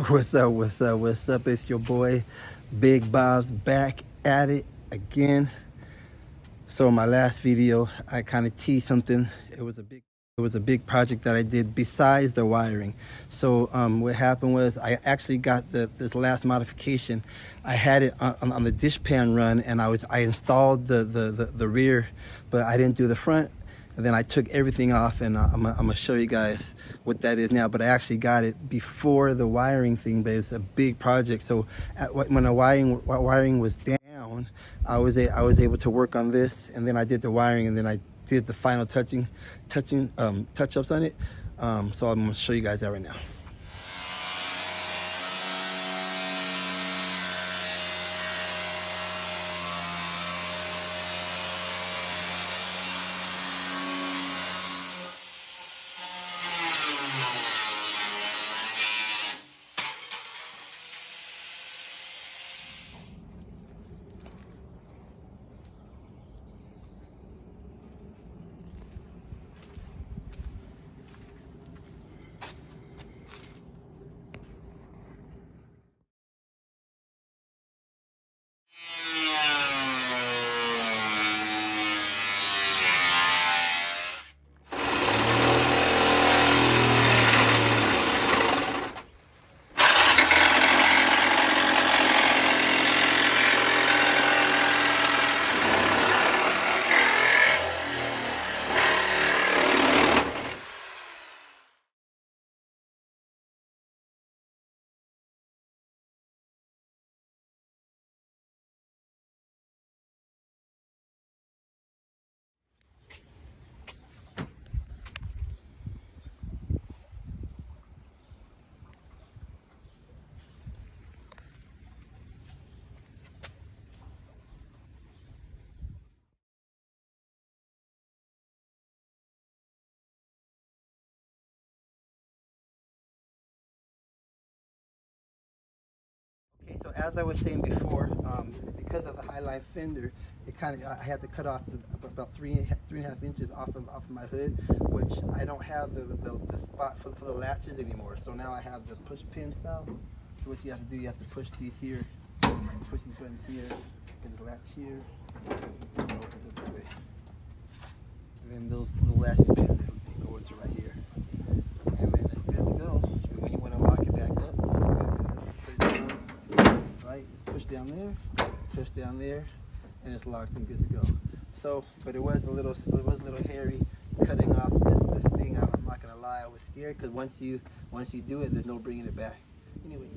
What's up? What's up? What's up? It's your boy, Big Bob's, back at it again. So in my last video, I kind of teased something. It was a big project that I did besides the wiring. So what happened was I actually got this last modification. I had it on the dishpan run, and I installed the rear, but I didn't do the front. And then I took everything off, and I'm gonna show you guys what that is now. But I actually got it before the wiring thing, but it's a big project. So when the wiring was down, I was able to work on this, and then I did the wiring, and then I did the final touch-ups on it. So I'm gonna show you guys that right now. Okay, so as I was saying before, because of the highline fender, I had to cut off about three and a half inches off of my hood, which I don't have the spot for the latches anymore. So now I have the push pin style. So what you have to do, you have to push these here, push these buttons here, get this latch here, and it opens it this way. And then those little latches pins, they go into right here, and then it's good to go. And when you want to lock it back up, right, it's pushed down there, and it's locked and good to go. So, but it was a little hairy cutting off this thing. I'm not gonna lie, I was scared, because once you do it, there's no bringing it back. Anyway.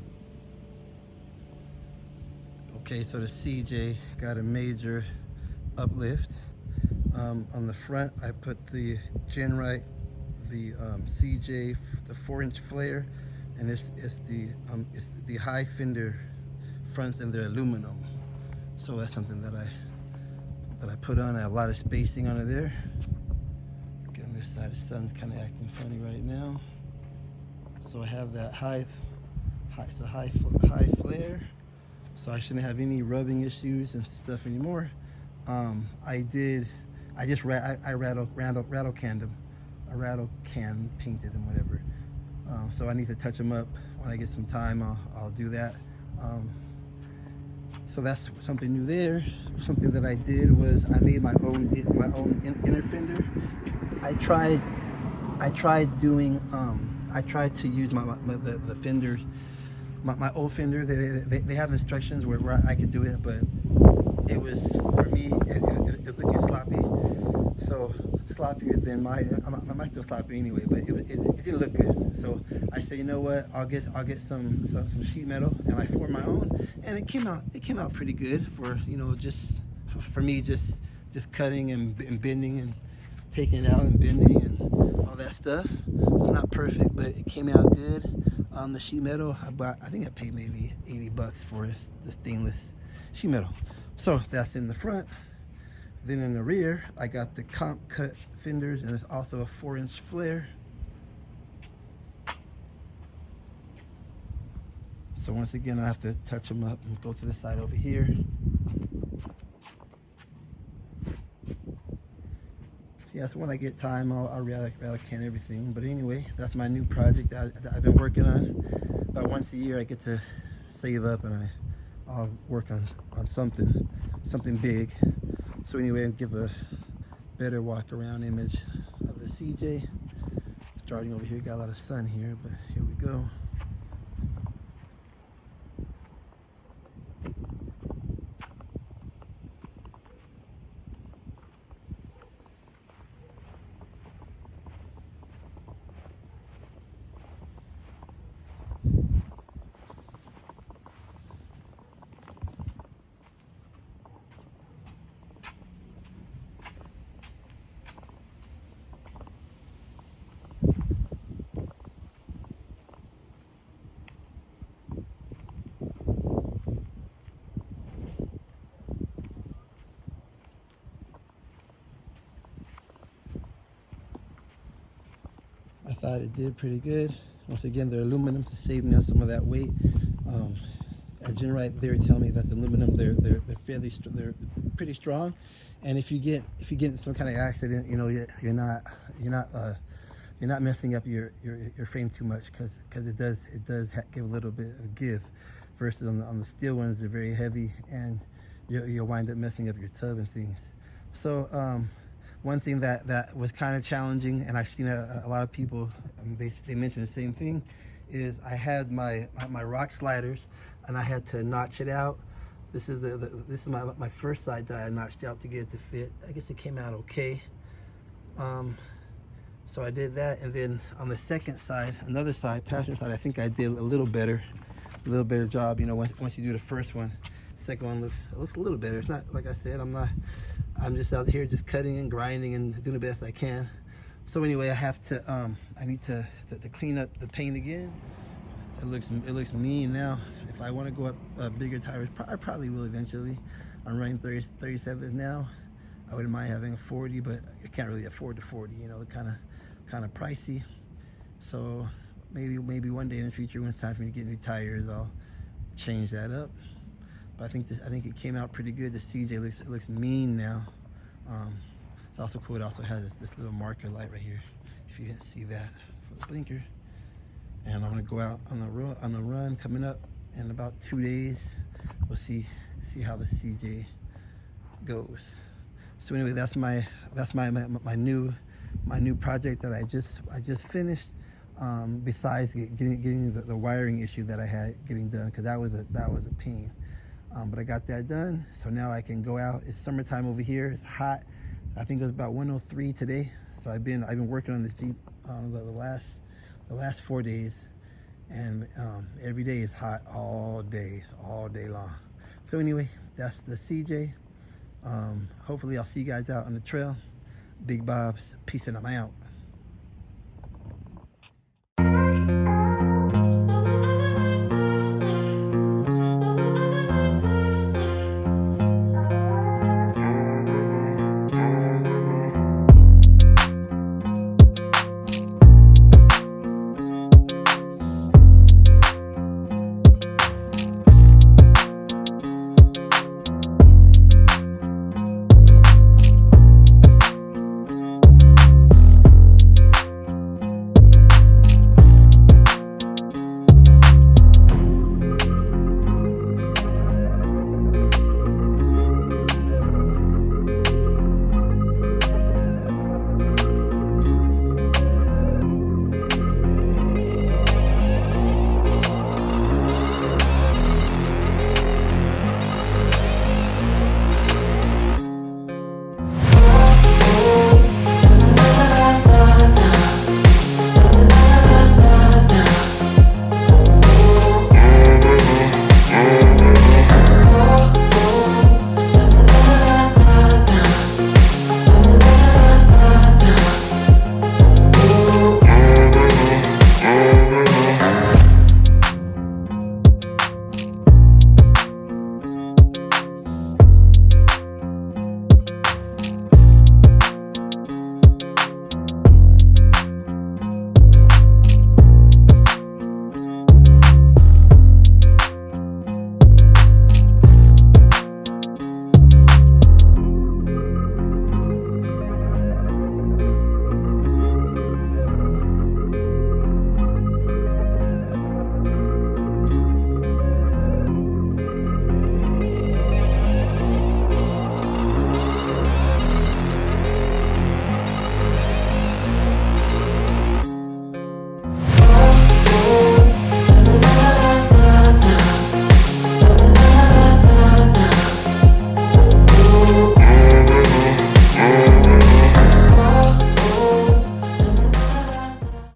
Okay, so the CJ got a major uplift. On the front, I put the Genright, the CJ, the 4-inch flare, and it's the high fender fronts, and they're aluminum. So that's something that I put on. I have a lot of spacing on it there. Okay, on this side, the sun's kind of acting funny right now. So I have that high flare. So I shouldn't have any rubbing issues and stuff anymore. I rattle canned them. I rattle can painted them, whatever. So I need to touch them up when I get some time. I'll do that. So that's something new there. Something that I did was I made my own inner fender. I tried to use the fenders. My old fender, they have instructions where I could do it, but it was, for me, it was looking sloppy. So sloppier than mine's still sloppy anyway, but it didn't look good. So I said, you know what, I'll get some sheet metal, and I formed my own, and it came out pretty good for, you know, just for me, just cutting and bending and taking it out and bending and all that stuff. It's not perfect, but it came out good. The sheet metal, I think I paid maybe $80 for the stainless sheet metal. So that's in the front. Then in the rear, I got the comp cut fenders, and it's also a 4-inch flare. So once again, I have to touch them up and go to the side over here. yeah, so when I get time, I'll rather can everything. But anyway, that's my new project that I've been working on. About once a year, I get to save up and I'll work on something big. So anyway, I'll give a better walk around image of the CJ. Starting over here, got a lot of sun here, but here we go. I thought it did pretty good. Once again, they're aluminum to save me on some of that weight. At Genright, they were telling me that the aluminum they're pretty strong, and if you get in some kind of accident, you know you're not messing up your frame too much because it does give a little bit of give, versus on the steel ones they're very heavy and you'll wind up messing up your tub and things. So one thing that was kind of challenging, and I've seen a lot of people they mention the same thing, is I had my rock sliders and I had to notch it out. This is my first side that I notched out to get it to fit. I guess it came out okay. So I did that, and then on the second side, another side, passenger side, I think I did a little better job. You know, once you do the first one, the second one looks a little better. It's not, like I said, I'm just out here just cutting and grinding and doing the best I can. So anyway, I need to clean up the paint again. It looks mean now. If I want to go up bigger tires, I probably will eventually. I'm running 37s now. I wouldn't mind having a 40, but I can't really afford the 40. You know, kind of pricey. So maybe one day in the future, when it's time for me to get new tires, I'll change that up. But I think it came out pretty good. The CJ looks mean now. It's also cool. It also has this little marker light right here, if you didn't see that, for the blinker. And I'm gonna go out on the run coming up in about 2 days. We'll see how the CJ goes. So anyway, that's my new project that I just finished. Besides getting the wiring issue that I had getting done, because that was a pain. But I got that done, so now I can go out. It's summertime over here. It's hot. I think it was about 103 today. So I've been working on this Jeep the last 4 days, and every day is hot all day long. So anyway, that's the CJ. Hopefully I'll see you guys out on the trail. Big Bob's, peace, and I'm out.